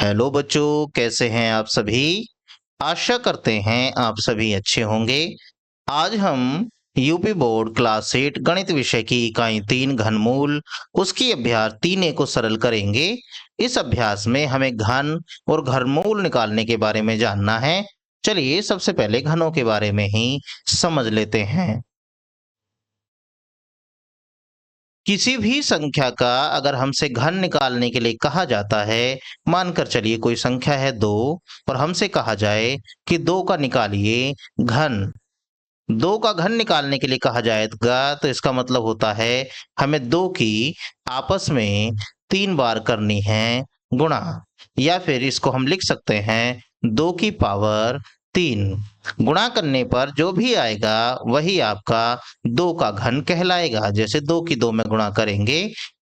Hello बच्चों, कैसे हैं आप सभी। आशा करते हैं आप सभी अच्छे होंगे। आज हम यूपी बोर्ड क्लास 8 गणित विषय की इकाई 3 घनमूल उसकी अभ्यास 3A को सरल करेंगे। इस अभ्यास में हमें घन और घनमूल निकालने के बारे में जानना है। चलिए सबसे पहले घनों के बारे में ही समझ लेते हैं। किसी भी संख्या का अगर हमसे घन निकालने के लिए कहा जाता है, मानकर चलिए कोई संख्या है 2 और हमसे कहा जाए कि 2 का निकालिए घन। 2 का घन निकालने के लिए कहा जाएगा तो इसका मतलब होता है हमें 2 की आपस में 3 बार करनी है गुणा, या फिर इसको हम लिख सकते हैं 2 की पावर 3। गुणा करने पर जो भी आएगा वही आपका 2 का घन कहलाएगा। जैसे 2 की 2 में गुणा करेंगे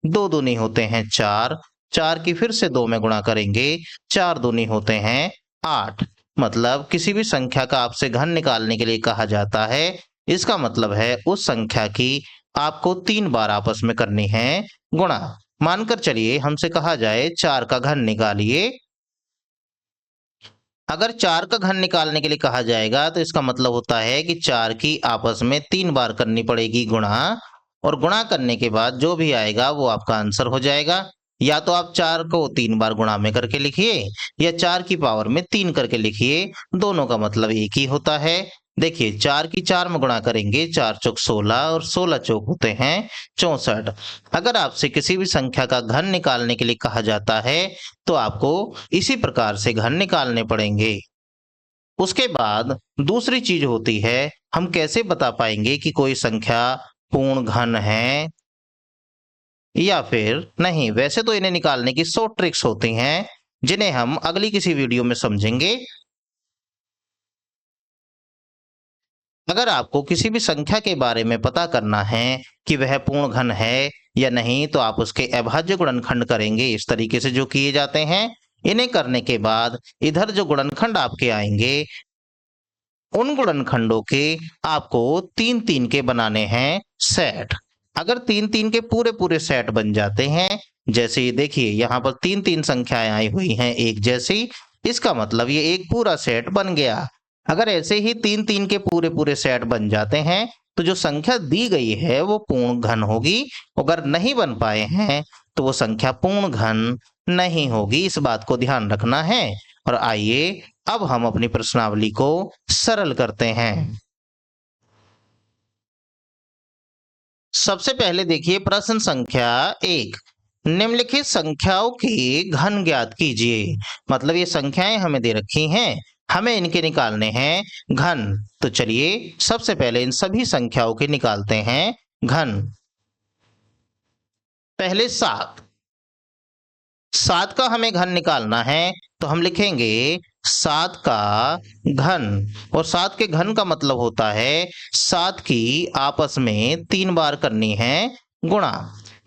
2 दूनी होते हैं 4, 4 की फिर से 2 में गुणा करेंगे 4 दूनी होते हैं 8। मतलब किसी भी संख्या का आपसे घन निकालने के लिए कहा जाता है, इसका मतलब है उस संख्या की आपको 3 बार आपस में करनी है गुणा। मानकर चलिए हमसे कहा जाए 4 का घन निकालिए। अगर 4 का घन निकालने के लिए कहा जाएगा तो इसका मतलब होता है कि 4 की आपस में 3 बार करनी पड़ेगी गुणा, और गुणा करने के बाद जो भी आएगा वो आपका आंसर हो जाएगा। या तो आप 4 को 3 बार गुणा में करके लिखिए या 4 की पावर में 3 करके लिखिए, दोनों का मतलब एक ही होता है। देखिए 4 की 4 में गुणा करेंगे 4 चौक 16 और 16 चौक होते हैं 64। अगर आपसे किसी भी संख्या का घन निकालने के लिए कहा जाता है तो आपको इसी प्रकार से घन निकालने पड़ेंगे। उसके बाद दूसरी चीज होती है, हम कैसे बता पाएंगे कि कोई संख्या पूर्ण घन है या फिर नहीं। वैसे तो इन्हें निकालने की 100 ट्रिक्स होती हैं जिन्हें हम अगली किसी वीडियो में समझेंगे। अगर आपको किसी भी संख्या के बारे में पता करना है कि वह पूर्ण घन है या नहीं तो आप उसके अभाज्य गुणनखंड करेंगे इस तरीके से जो किए जाते हैं। इन्हें करने के बाद इधर जो गुणनखंड आपके आएंगे उन गुणनखंडों के आपको 3-3 के बनाने हैं सेट। अगर 3-3 के पूरे पूरे सेट बन जाते हैं, जैसे ये देखिए यहाँ पर 3-3 संख्याएं आई हुई हैं एक जैसी, इसका मतलब ये एक पूरा सेट बन गया। अगर ऐसे ही 3-3 के पूरे पूरे सेट बन जाते हैं तो जो संख्या दी गई है वो पूर्ण घन होगी। अगर नहीं बन पाए हैं तो वो संख्या पूर्ण घन नहीं होगी, इस बात को ध्यान रखना है। और आइए अब हम अपनी प्रश्नावली को सरल करते हैं। सबसे पहले देखिए प्रश्न संख्या 1, निम्नलिखित संख्याओं के घन ज्ञात कीजिए। मतलब ये संख्याएं हमें दे रखी हैं, हमें इनके निकालने हैं घन। तो चलिए सबसे पहले इन सभी संख्याओं के निकालते हैं घन। पहले 7, 7 का हमें घन निकालना है तो हम लिखेंगे 7 का घन, और 7 के घन का मतलब होता है 7 की आपस में 3 बार करनी है गुणा।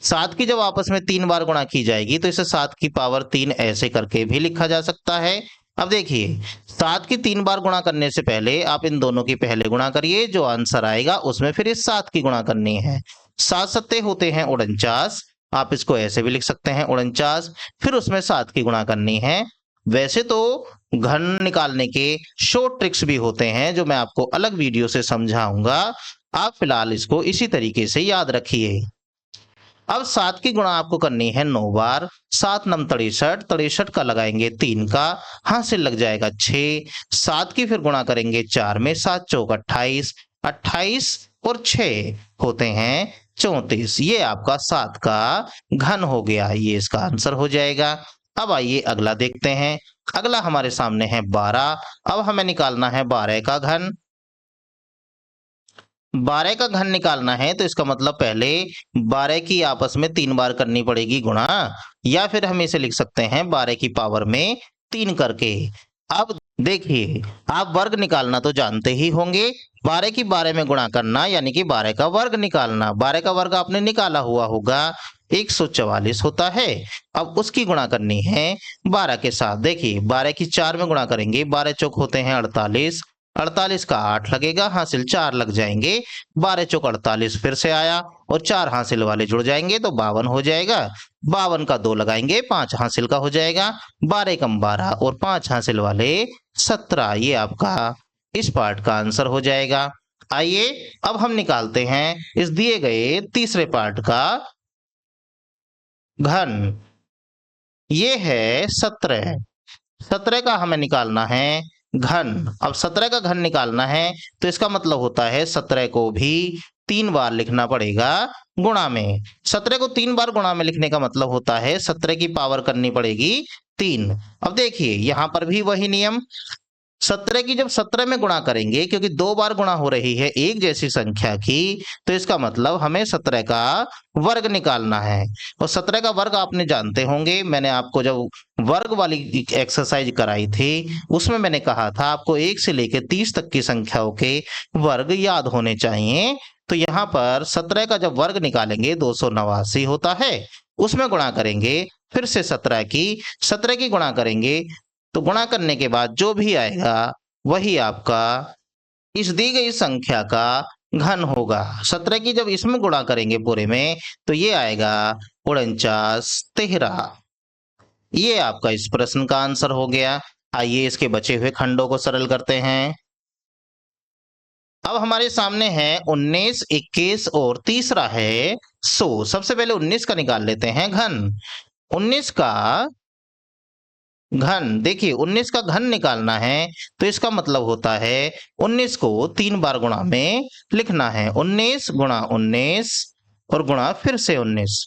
7 की जब आपस में 3 बार गुणा की जाएगी तो इसे 7 की पावर 3 ऐसे करके भी लिखा जा सकता है। अब देखिए 7 की 3 बार गुणा करने से पहले आप इन दोनों की पहले गुणा करिए, जो आंसर आएगा उसमें फिर इस 7 की गुणा करनी है। 7 सत्ते होते हैं 49, आप इसको ऐसे भी लिख सकते हैं 49, फिर उसमें 7 की गुणा करनी है। वैसे तो घन निकालने के शॉर्ट ट्रिक्स भी होते हैं जो मैं आपको अलग वीडियो से समझाऊंगा, आप फिलहाल इसको इसी तरीके से याद रखिए। अब 7 की गुणा आपको करनी है 9 बार। 7 नम 63, 63 का लगाएंगे 3 का, हासिल लग जाएगा 6। 7 की फिर गुणा करेंगे 4 में, 7 चौक 28, 28 और 6 होते हैं 34। ये आपका 7 का घन हो गया, ये इसका आंसर हो जाएगा। अब आइए अगला देखते हैं। अगला हमारे सामने है 12। अब हमें निकालना है 12 का घन। 12 का घन निकालना है तो इसका मतलब पहले 12 की आपस में 3 बार करनी पड़ेगी गुणा, या फिर हम इसे लिख सकते हैं 12 की पावर में 3 करके। अब देखिए आप वर्ग निकालना तो जानते ही होंगे, 12 की 12 में गुणा करना यानी कि 12 का वर्ग निकालना। 12 का वर्ग आपने निकाला हुआ होगा, 144 होता है। अब उसकी गुणा करनी है 12 के साथ। देखिए 12 की 4 में गुणा करेंगे, 12 चौक होते हैं 48, 48 का 8 लगेगा, हासिल 4 लग जाएंगे। 12 चौक 48 फिर से आया और 4 हासिल वाले जुड़ जाएंगे तो 52 हो जाएगा। 52 का 2 लगाएंगे, 5 हासिल का हो जाएगा। 12 कम 12 और 5 हासिल वाले 17। ये आपका इस पार्ट का आंसर हो जाएगा। आइए अब हम निकालते हैं इस दिए गए तीसरे पार्ट का घन। ये है 17। 17 का हमें निकालना है घन। अब 17 का घन निकालना है तो इसका मतलब होता है 17 को भी 3 बार लिखना पड़ेगा गुणा में। 17 को 3 बार गुणा में लिखने का मतलब होता है 17 की पावर करनी पड़ेगी 3। अब देखिए यहां पर भी वही नियम, 17 की जब 17 में गुणा करेंगे, क्योंकि 2 बार गुणा हो रही है एक जैसी संख्या की, तो इसका मतलब हमें 17 का वर्ग निकालना है। और 17 का वर्ग आपने जानते होंगे, मैंने आपको जब वर्ग वाली एक्सरसाइज कराई थी उसमें मैंने कहा था आपको 1 से लेकर 30 तक की संख्याओं के वर्ग याद होने चाहिए। तो यहाँ पर 17 का जब वर्ग निकालेंगे 289 होता है, उसमें गुणा करेंगे फिर से 17 की गुणा करेंगे, तो गुणा करने के बाद जो भी आएगा वही आपका इस दी गई संख्या का घन होगा। 17 की जब इसमें गुणा करेंगे पूरे में तो ये आएगा 49 13। ये आपका इस प्रश्न का आंसर हो गया। आइए इसके बचे हुए खंडों को सरल करते हैं। अब हमारे सामने है 19, 21 और तीसरा है 100। सबसे पहले 19 का निकाल लेते हैं घन। 19 का घन, देखिए 19 का घन निकालना है तो इसका मतलब होता है 19 को 3 बार गुणा में लिखना है। 19 गुणा 19 और गुणा फिर से 19।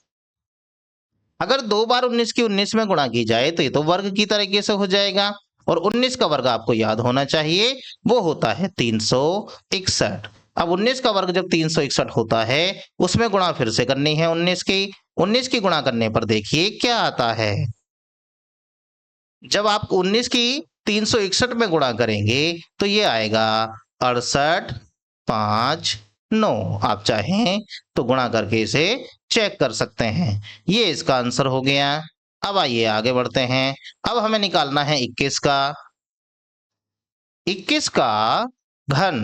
अगर 2 बार 19 की 19 में गुणा की जाए तो ये तो वर्ग की तरीके से हो जाएगा। और 19 का वर्ग आपको याद होना चाहिए, वो होता है 361। अब 19 का वर्ग जब 361 होता है उसमें गुणा फिर से करनी है 19 की गुणा करने पर देखिए क्या आता है। जब आप 19 की 361 में गुणा करेंगे तो ये आएगा 68 5 9। आप चाहें तो गुणा करके इसे चेक कर सकते हैं। ये इसका आंसर हो गया। अब आइए आगे बढ़ते हैं। अब हमें निकालना है 21 का। 21 का घन।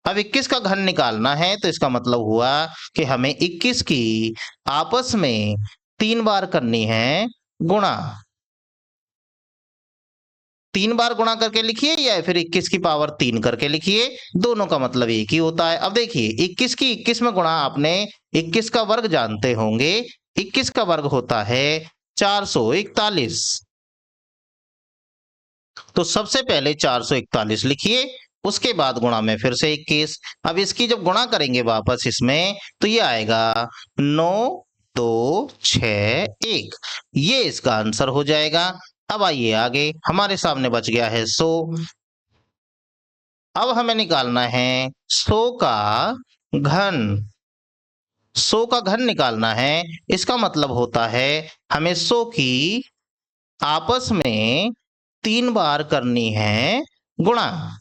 अब 21 का घन निकालना है तो इसका मतलब हुआ कि हमें 21 की आपस में 3 बार करनी है गुणा। 3 बार गुणा करके लिखिए या फिर 21 की पावर 3 करके लिखिए, दोनों का मतलब एक ही होता है। अब देखिए 21 की 21 में गुणा, आपने 21 का वर्ग जानते होंगे, 21 का वर्ग होता है 441। तो सबसे पहले 441 लिखिए, उसके बाद गुणा में फिर से 21। अब इसकी जब गुणा करेंगे वापस इसमें तो ये आएगा 9 2 6 1। ये इसका आंसर हो जाएगा। अब आइए आगे, हमारे सामने बच गया है 100। अब हमें निकालना है 100 का घन। 100 का घन निकालना है, इसका मतलब होता है हमें 100 की आपस में 3 बार करनी है गुणा,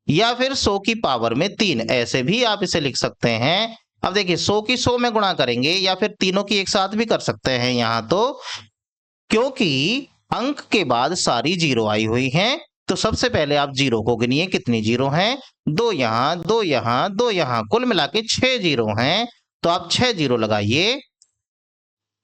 या फिर 100 की पावर में 3, ऐसे भी आप इसे लिख सकते हैं। अब देखिए 100 की 100 में गुणा करेंगे या फिर तीनों की एक साथ भी कर सकते हैं यहां तो, क्योंकि अंक के बाद सारी जीरो आई हुई हैं। तो सबसे पहले आप जीरो को गिनिए, कितनी जीरो हैं, 2 यहां 2 यहां 2 यहां, कुल मिला के 6 जीरो हैं। तो आप 6 जीरो लगाइए,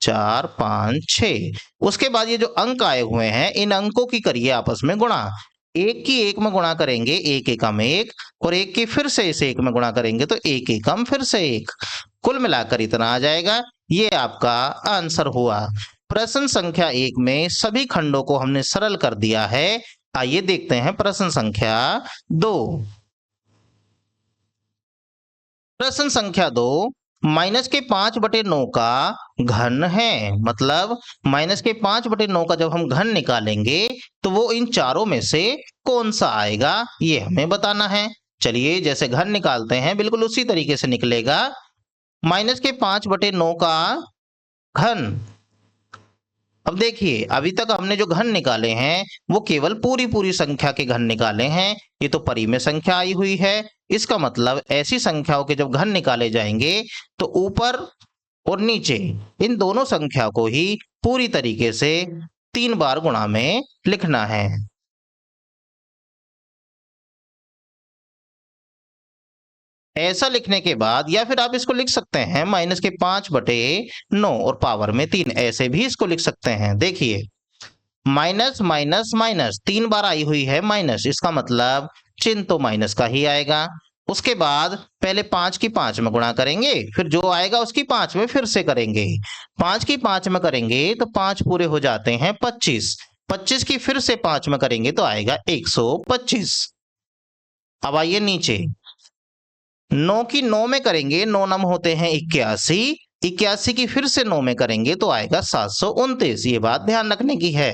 4 5 6। उसके बाद ये जो अंक आए हुए हैं इन अंकों की करिए आपस में गुणा। एक की एक में गुणा करेंगे, एक एकम एक, और एक की फिर से इस एक में गुणा करेंगे तो एक एकम फिर से एक, कुल मिलाकर इतना आ जाएगा। ये आपका आंसर हुआ। प्रश्न संख्या 1 में सभी खंडों को हमने सरल कर दिया है। आइए देखते हैं प्रश्न संख्या 2। प्रश्न संख्या 2, माइनस के 5/9 का घन है। मतलब माइनस के 5/9 का जब हम घन निकालेंगे तो वो इन चारों में से कौन सा आएगा, ये हमें बताना है। चलिए जैसे घन निकालते हैं बिल्कुल उसी तरीके से निकलेगा। माइनस के 5/9 का घन। अब देखिए अभी तक हमने जो घन निकाले हैं वो केवल पूरी पूरी संख्या के घन निकाले हैं। ये तो परिमेय संख्या आई हुई है, इसका मतलब ऐसी संख्याओं के जब घन निकाले जाएंगे तो ऊपर और नीचे इन दोनों संख्या को ही पूरी तरीके से 3 बार गुणा में लिखना है। ऐसा लिखने के बाद या फिर आप इसको लिख सकते हैं माइनस के 5/9 और पावर में 3, ऐसे भी इसको लिख सकते हैं। देखिए माइनस माइनस माइनस 3 बार आई हुई है माइनस, इसका मतलब चिन्ह तो माइनस का ही आएगा। उसके बाद पहले 5 की 5 में गुणा करेंगे, फिर जो आएगा उसकी 5 में फिर से करेंगे। 5 की 5 में करेंगे तो 5 पूरे हो जाते हैं 25, 25 की फिर से 5 में करेंगे तो आएगा 125। अब आइए नीचे 9 की 9 में करेंगे, 9 नम होते हैं 81, 81 की फिर से 9 में करेंगे तो आएगा 729। ये बात ध्यान रखने की है।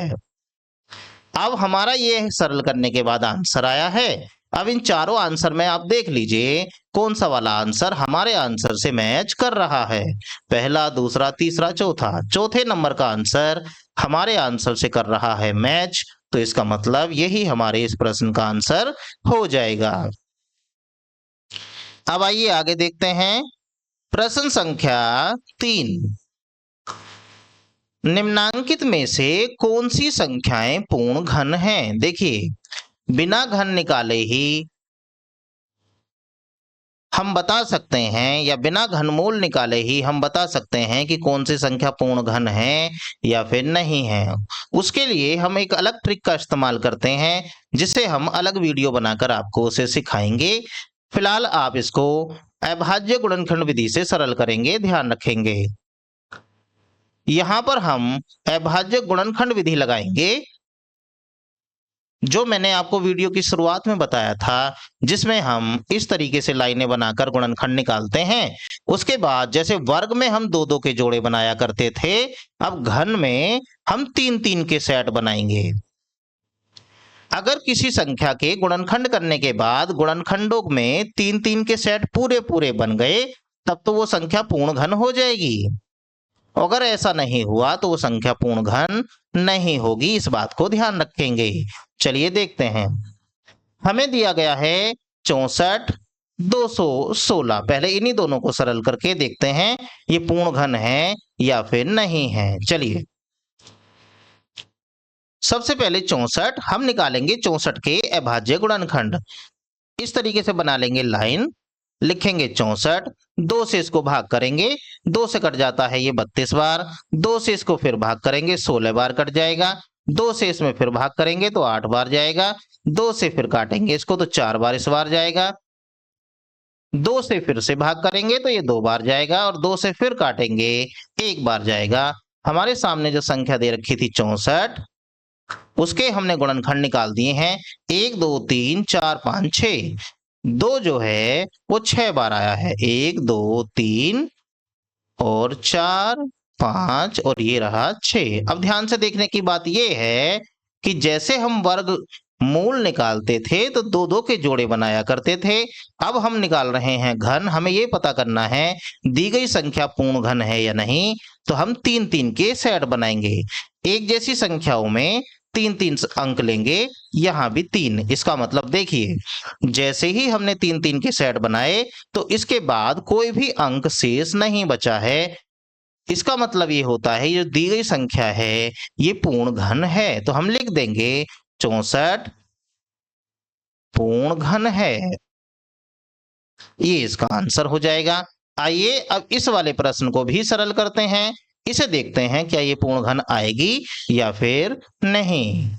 अब हमारा ये सरल करने के बाद आंसर आया है। अब इन चारों आंसर में आप देख लीजिए कौन सा वाला आंसर हमारे आंसर से मैच कर रहा है। पहला, दूसरा, तीसरा, चौथा। चौथे नंबर का आंसर हमारे आंसर से कर रहा है मैच, तो इसका मतलब यही हमारे इस प्रश्न का आंसर हो जाएगा। अब आइए आगे देखते हैं प्रश्न संख्या 3। निम्नांकित में से कौन सी संख्याएं पूर्ण घन हैं? देखिए बिना घन निकाले ही हम बता सकते हैं, या बिना घनमूल निकाले ही हम बता सकते हैं कि कौन सी संख्या पूर्ण घन है या फिर नहीं है। उसके लिए हम एक अलग ट्रिक का इस्तेमाल करते हैं, जिसे हम अलग वीडियो बनाकर आपको उसे सिखाएंगे। फिलहाल आप इसको अभाज्य गुणनखंड विधि से सरल करेंगे, ध्यान रखेंगे। यहां पर हम अभाज्य गुणनखंड विधि लगाएंगे, जो मैंने आपको वीडियो की शुरुआत में बताया था, जिसमें हम इस तरीके से लाइनें बनाकर गुणनखंड निकालते हैं। उसके बाद जैसे वर्ग में हम 2-2 के जोड़े बनाया करते थे, अब घन में हम 3-3 के सेट बनाएंगे। अगर किसी संख्या के गुणनखंड करने के बाद गुणनखंडों में 3-3 के सेट पूरे पूरे बन गए, तब तो वो संख्या पूर्ण घन हो जाएगी। अगर ऐसा नहीं हुआ तो वो संख्या पूर्ण घन नहीं होगी, इस बात को ध्यान रखेंगे। चलिए देखते हैं। हमें दिया गया है 64, 216। पहले इन्हीं दोनों को सरल करके देखते हैं ये पूर्ण घन है या फिर नहीं है। चलिए सबसे पहले 64 हम निकालेंगे, 64 के अभाज्य गुणनखंड। इस तरीके से बना लेंगे लाइन, लिखेंगे 64, 2 से इसको भाग करेंगे, 2 से कट जाता है ये 32 बार, 2 से इसको फिर भाग करेंगे 16 बार कट जाएगा, 2 से इसमें फिर भाग करेंगे तो 8 बार जाएगा, 2 से फिर काटेंगे इसको तो 4 बार इस बार जाएगा, 2 से फिर से भाग करेंगे तो ये 2 बार जाएगा, और 2 से फिर काटेंगे 1 बार जाएगा। हमारे सामने जो संख्या दे रखी थी 64, उसके हमने गुणनखंड निकाल दिए हैं। 1 2 3 4 5 6, 2 जो है वो 6 बार आया है, 1 2 3 और 4 5 और ये रहा 6। अब ध्यान से देखने की बात ये है कि जैसे हम वर्ग मूल निकालते थे तो 2-2 के जोड़े बनाया करते थे, अब हम निकाल रहे हैं घन। हमें ये पता करना है दी गई संख्या पूर्ण घन है या नहीं, तो हम 3-3 के सेट बनाएंगे। एक जैसी संख्याओं में 3-3 अंक लेंगे, यहां भी 3। इसका मतलब देखिए जैसे ही हमने 3-3 के सेट बनाए तो इसके बाद कोई भी अंक शेष नहीं बचा है। इसका मतलब ये होता है ये दी गई संख्या है ये पूर्ण घन है, तो हम लिख देंगे 64 पूर्ण घन है। ये इसका आंसर हो जाएगा। आइए अब इस वाले प्रश्न को भी सरल करते हैं, इसे देखते हैं क्या ये पूर्ण घन आएगी या फिर नहीं।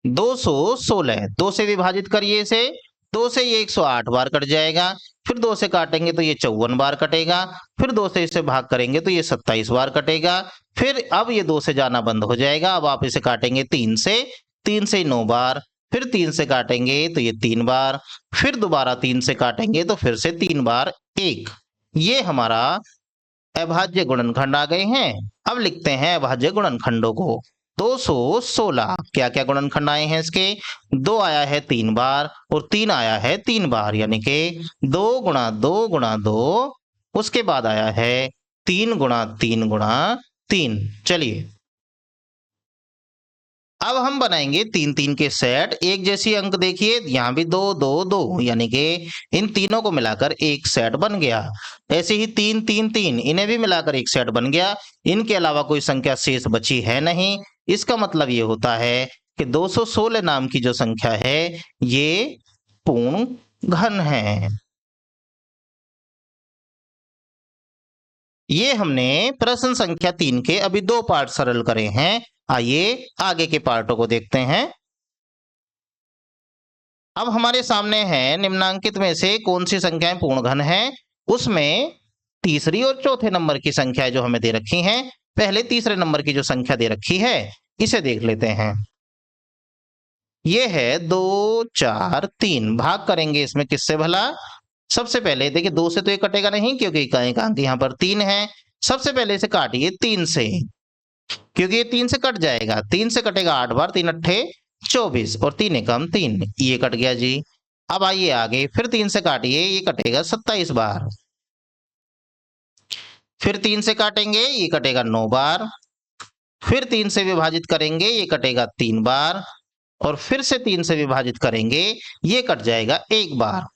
216, 2 से विभाजित करिए इसे, 2 से ये 108 बार कट जाएगा, फिर 2 से काटेंगे तो ये 54 बार कटेगा, फिर 2 से इसे भाग करेंगे तो ये 27 बार कटेगा, फिर अब ये 2 से जाना बंद हो जाएगा। अब आप इसे काटेंगे 3 से, 3 से 9 बार, फिर 3 से काटेंगे तो ये 3 बार, फिर दोबारा 3 से काटेंगे तो फिर से 3 बार 1। ये हमारा अभाज्य गुणनखंड आ गए हैं। अब लिखते हैं अभाज्य गुणनखंडों को। 216 क्या क्या गुणनखंड आए हैं इसके? 2 आया है 3 बार और 3 आया है 3 बार, यानी कि 2 गुणा 2 गुणा 2। उसके बाद आया है 3 गुणा 3 गुणा 3। चलिए अब हम बनाएंगे 3-3 के सेट। एक जैसी अंक देखिए यहाँ भी 2 2 2, यानी कि इन तीनों को मिलाकर एक सेट बन गया। ऐसे ही 3 3 3, इन्हें भी मिलाकर एक सेट बन गया। इनके अलावा कोई संख्या शेष बची है नहीं। इसका मतलब ये होता है कि 216 नाम की जो संख्या है ये पूर्ण घन है। ये हमने प्रश्न संख्या 3 के अभी 2 पार्ट सरल करे हैं। आइए आगे के पार्टों को देखते हैं। अब हमारे सामने है निम्नांकित में से कौन सी संख्याएं पूर्ण घन है। उसमें तीसरी और चौथे नंबर की संख्या जो हमें दे रखी हैं। पहले तीसरे नंबर की जो संख्या दे रखी है इसे देख लेते हैं। ये है 2 4 3। भाग करेंगे इसमें किससे भला। सबसे पहले देखिए 2 से तो ये कटेगा नहीं क्योंकि एक अंक यहाँ पर 3 है। सबसे पहले इसे काटिए 3 से, क्योंकि ये 3 से कट जाएगा। 3 से कटेगा 8 बार, 3 अट्ठे 24 और 3 एकम 3, ये कट गया जी। अब आइए आगे, फिर 3 से काटिए, ये कटेगा 27 बार। फिर 3 से काटेंगे, ये कटेगा 9 बार। फिर 3 से विभाजित करेंगे, ये कटेगा 3 बार। और फिर से 3 से विभाजित करेंगे, ये कट जाएगा 1 बार।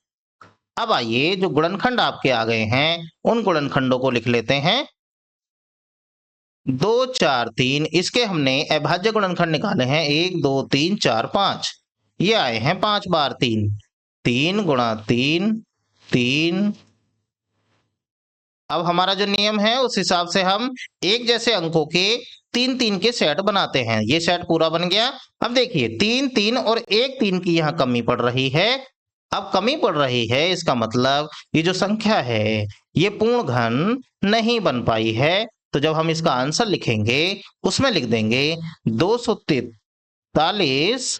अब आइए जो गुणनखंड आपके आ गए हैं उन गुणनखंडों को लिख लेते हैं। 2 4 3, इसके हमने अभाज्य गुणनखंड निकाले हैं। 1 2 3 4 5, ये आए हैं 5 बार 3। 3 गुणा 3 3। अब हमारा जो नियम है उस हिसाब से हम एक जैसे अंकों के 3 3 के सेट बनाते हैं। ये सेट पूरा बन गया। अब देखिए 3 3 और 1 3 की यहाँ कमी पड़ रही है। अब कमी पड़ रही है इसका मतलब ये जो संख्या है ये पूर्ण घन नहीं बन पाई है। तो जब हम इसका आंसर लिखेंगे उसमें लिख देंगे 243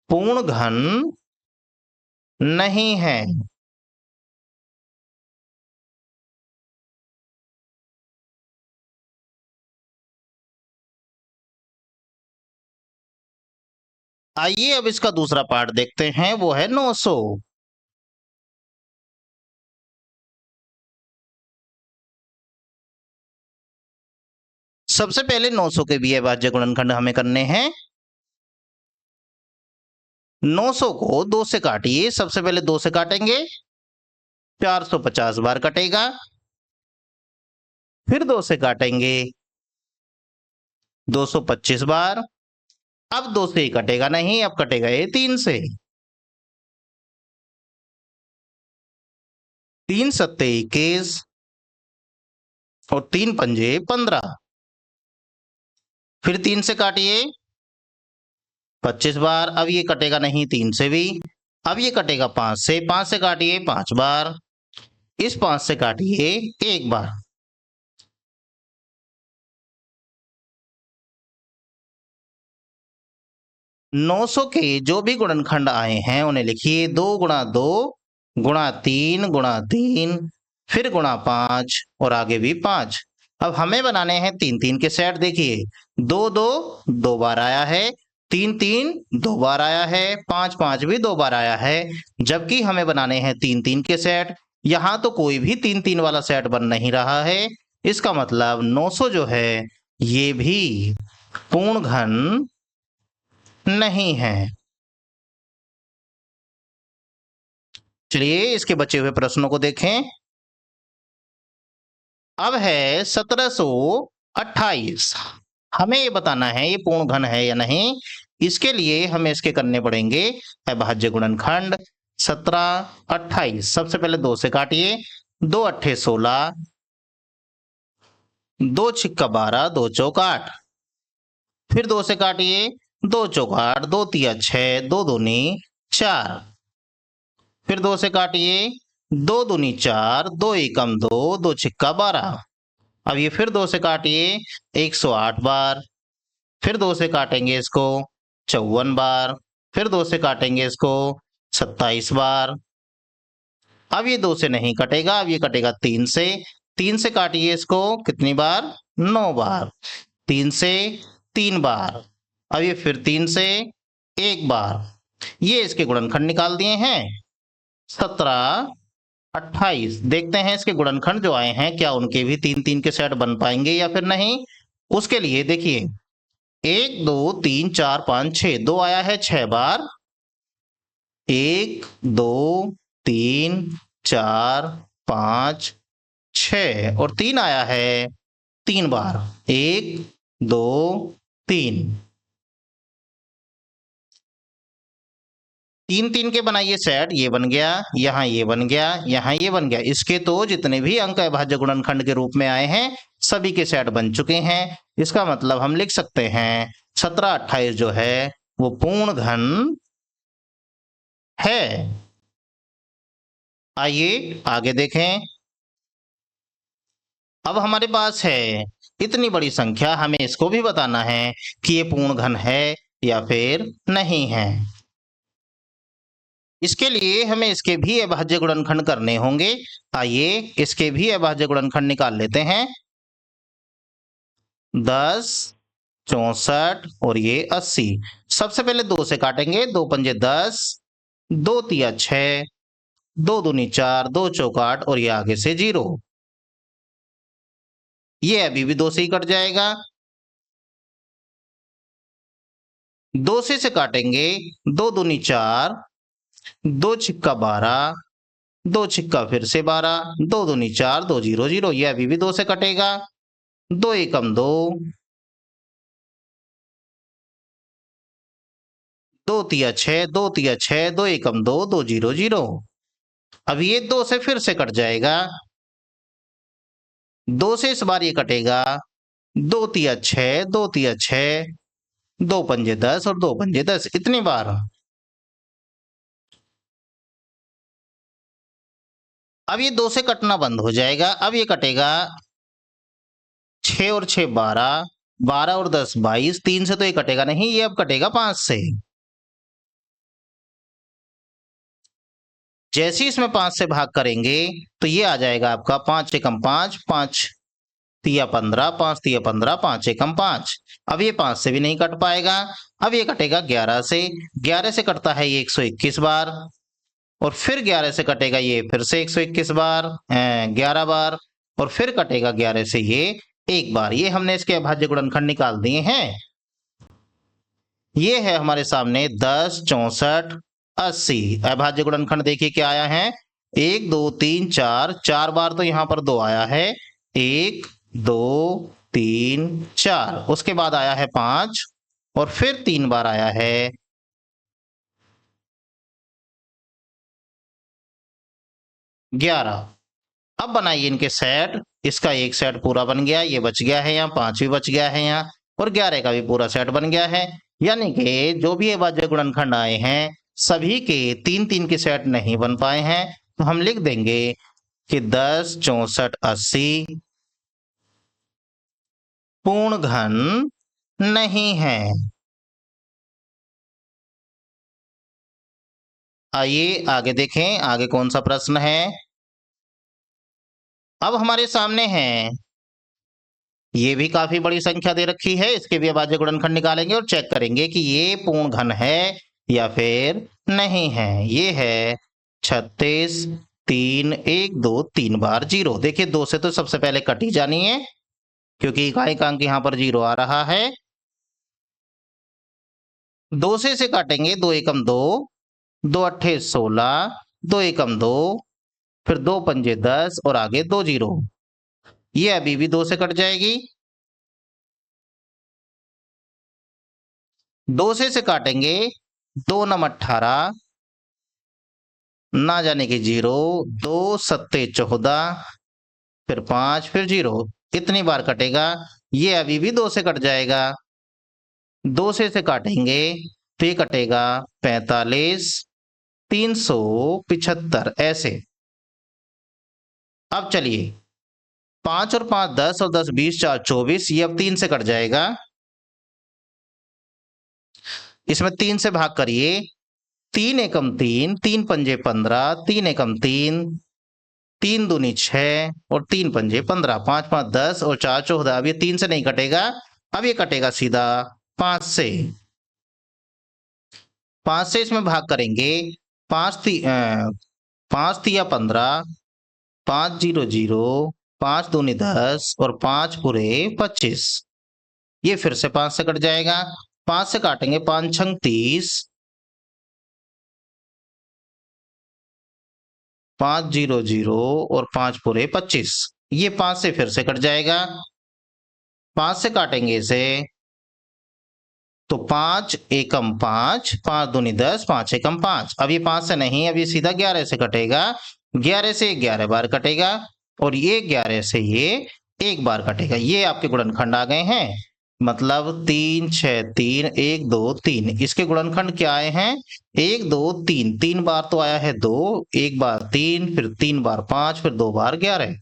पूर्ण घन नहीं है। आइए अब इसका दूसरा पार्ट देखते हैं, वो है 900। सबसे पहले 900 के भी अभाज्य गुणनखंड हमें करने हैं। 900 को 2 से काटिए। सबसे पहले 2 से काटेंगे, 450 बार कटेगा। फिर 2 से काटेंगे, 225 बार। अब 2 से ही कटेगा नहीं, अब कटेगा ये 3 से। 3 सत्ते 21 और 3 पंजे 15। फिर 3 से काटिए 25 बार। अब ये कटेगा नहीं 3 से भी। अब ये कटेगा 5 से। 5 से काटिए 5 बार। इस 5 से काटिए 1 बार। नौ सौ के जो भी गुणनखंड आए हैं उन्हें लिखिए। 2 गुणा 2 गुणा 3 गुणा 3, फिर गुणा 5 और आगे भी 5। अब हमें बनाने हैं 3 3 के सेट। देखिए 2 2 2 बार आया है, 3 3 2 बार आया है, 5 5 भी 2 बार आया है। जबकि हमें बनाने हैं 3 3 के सेट। यहां तो कोई भी 3 3 वाला सेट बन नहीं रहा है। इसका मतलब 900 जो है ये भी पूर्ण घन नहीं है। चलिए इसके बचे हुए प्रश्नों को देखें। अब है 1728। हमें ये बताना है ये पूर्ण घन है या नहीं। इसके लिए हमें इसके करने पड़ेंगे अभाज्य गुणनखंड। 17 28, सबसे पहले 2 से काटिए। 2 अट्ठे 16, 2 छिक्का 12, 2 चौक 8। फिर 2 से काटिए, 2 चौक 8, 2 तिया 6, 2 दूनी 4। फिर 2 से काटिए, 2 दूनी 4, 2 एकम 2, 2 छिक्का 12। अब ये फिर 2 से काटिए 108 बार। फिर 2 से काटेंगे इसको 54 बार। फिर 2 से काटेंगे इसको 27 बार। अब ये 2 से नहीं कटेगा, अब ये कटेगा 3 से। 3 से काटिए इसको कितनी बार, 9 बार। 3 से 3 बार। अब ये फिर 3 से 1 बार। ये इसके गुणनखंड निकाल दिए हैं 17 28। देखते हैं इसके गुणनखंड जो आए हैं क्या उनके भी 3 3 के सेट बन पाएंगे या फिर नहीं। उसके लिए देखिए 1 2 3 4 5 6, 2 आया है 6 बार। 1 2 3 4 5 6 और 3 आया है 3 बार। 1 2 3। तीन तीन के बनाइए सेट, ये बन गया, यहाँ ये बन गया, यहाँ ये बन गया। इसके तो जितने भी अंक अभाज्य गुणनखंड के रूप में आए हैं सभी के सेट बन चुके हैं। इसका मतलब हम लिख सकते हैं 17 28 जो है वो पूर्ण घन है। आइए आगे देखें। अब हमारे पास है इतनी बड़ी संख्या, हमें इसको भी बताना है कि ये पूर्ण घन है या फिर नहीं है। इसके लिए हमें इसके भी अभाज्य गुणनखंड करने होंगे। आइए इसके भी अभाज्य गुणनखंड निकाल लेते हैं। 10 64 और ये 80। सबसे पहले 2 से काटेंगे, 2 पंजे 10, 2 तिया 6, 2 दूनी 4, 2 चौक 8 और ये आगे से 0। ये अभी भी 2 से ही कट जाएगा। 2 से काटेंगे, 2 दूनी 4, 2 छिक्का 12, 2 छिक्का फिर से 12, 2 दूनी 4, 2 0 0। ये अभी भी 2 से कटेगा। 2 एकम 2, 2 तिया 6, 2 तिया 6, 2 एकम 2, 2 0 0। अब ये 2 से फिर से कट जाएगा। 2 से इस बार ये कटेगा। 2 तिया 6, 2 तिया 6, 2 पंजे 10 और 2 पंजे 10, इतनी बार। अब ये 2 से कटना बंद हो जाएगा। अब ये कटेगा 6 और 6 12, 12 और 10 22। 3 से तो ये कटेगा नहीं, ये अब कटेगा 5 से। जैसे ही इसमें 5 से भाग करेंगे तो ये आ जाएगा आपका 5 एकम 5, 5 तिया 15, 5 तिया 15, 5 एकम 5। अब ये 5 से भी नहीं कट पाएगा। अब ये कटेगा 11 से। 11 से कटता है ये 121 बार, और फिर 11 से कटेगा ये फिर से 121 बार, 11 बार, और फिर कटेगा 11 से ये एक बार। ये हमने इसके अभाज्य गुणनखंड निकाल दिए हैं। ये है हमारे सामने 10 64 80। अभाज्य गुणनखंड देखिए क्या आया है, 1 2 3 4, 4 बार तो यहां पर 2 आया है, 1 2 3 4। उसके बाद आया है 5 और फिर 3 बार आया है 11। अब बनाइए इनके सेट। इसका एक सेट पूरा बन गया, ये बच गया है यहाँ, 5 भी बच गया है यहाँ, और 11 का भी पूरा सेट बन गया है। यानी कि जो भी अभाज्य गुणनखंड आए हैं सभी के 3 3 के सेट नहीं बन पाए हैं। तो हम लिख देंगे कि 10 64 80 पूर्ण घन नहीं है। आइए आगे देखें, आगे कौन सा प्रश्न है। अब हमारे सामने है, ये भी काफी बड़ी संख्या दे रखी है, इसके भी अभाज्य गुणनखंड निकालेंगे और चेक करेंगे कि ये पूर्ण घन है या फिर नहीं है। ये है 36 3 1 2 3 बार 0। देखिए 2 से तो सबसे पहले कट ही जानी है क्योंकि इकाई का अंक यहाँ पर 0 आ रहा है। 2 से काटेंगे, 2 एकम 2, 2 अट्ठे 16, 2 एकम 2, फिर 2 पंजे 10 और आगे 2 0। ये अभी भी 2 से कट जाएगी। 2 से काटेंगे, 2 नम 18, ना जाने की 0, 2 सत्ते 14, फिर 5 फिर 0। इतनी बार कटेगा। ये अभी भी 2 से कट जाएगा। 2 से काटेंगे तो ये कटेगा 45 375 ऐसे। अब चलिए 5 और 5 10 और 10 20 4 24। ये अब 3 से कट जाएगा। इसमें 3 से भाग करिए, 3 एकम 3, 3 पंजे 15, 3 एकम 3, 3 दूनी 6 और 3 पंजे 15, 5 5 10 और 4 14। अब ये 3 से नहीं कटेगा, अब ये कटेगा सीधा 5 से। 5 से इसमें भाग करेंगे, 5 तिया 15, 5 0 0, 5 दूनी 10 और 5 पूरे 25। ये फिर से 5 से कट जाएगा। 5 से काटेंगे, 5 छंग 30, 5 0 0 और 5 पूरे 25। ये 5 से फिर से कट जाएगा। 5 से काटेंगे इसे तो 5 एकम 5, 5 दूनी 10, 5 एकम 5। अब ये 5 से नहीं, अब ये सीधा 11 से कटेगा, 11 से 11 बार कटेगा, और ये 11 से ये एक बार कटेगा। ये आपके गुणनखंड आ गए हैं। मतलब 3 6 3 1 2 3, इसके गुणनखंड क्या आए हैं? 1 2 3, 3 बार तो आया है 2, एक बार 3, फिर 3 बार 5, फिर 2 बार 11।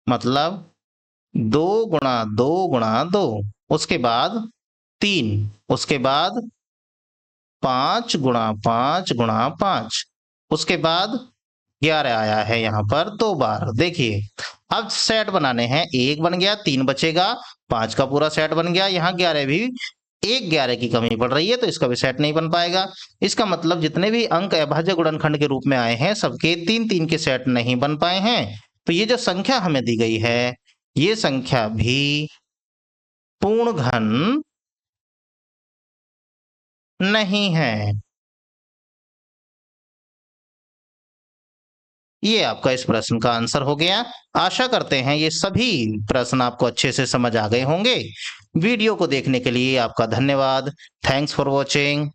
मतलब 2 गुणा 2 गुणा 2, उसके बाद 3, उसके बाद 5 गुणा 5 गुणा 5, उसके बाद 11 आया है यहाँ पर 2 बार। देखिए अब सेट बनाने हैं, 1 बन गया, 3 बचेगा, 5 का पूरा सेट बन गया, यहाँ 11 भी, एक 11 की कमी पड़ रही है तो इसका भी सेट नहीं बन पाएगा। इसका मतलब जितने भी अंक अभाज्य गुणनखंड के रूप में आए हैं सबके 3 3 के सेट नहीं बन पाए हैं। तो ये जो संख्या हमें दी गई है ये संख्या भी पूर्ण घन नहीं है। ये आपका इस प्रश्न का आंसर हो गया। आशा करते हैं ये सभी प्रश्न आपको अच्छे से समझ आ गए होंगे। वीडियो को देखने के लिए आपका धन्यवाद। Thanks for watching.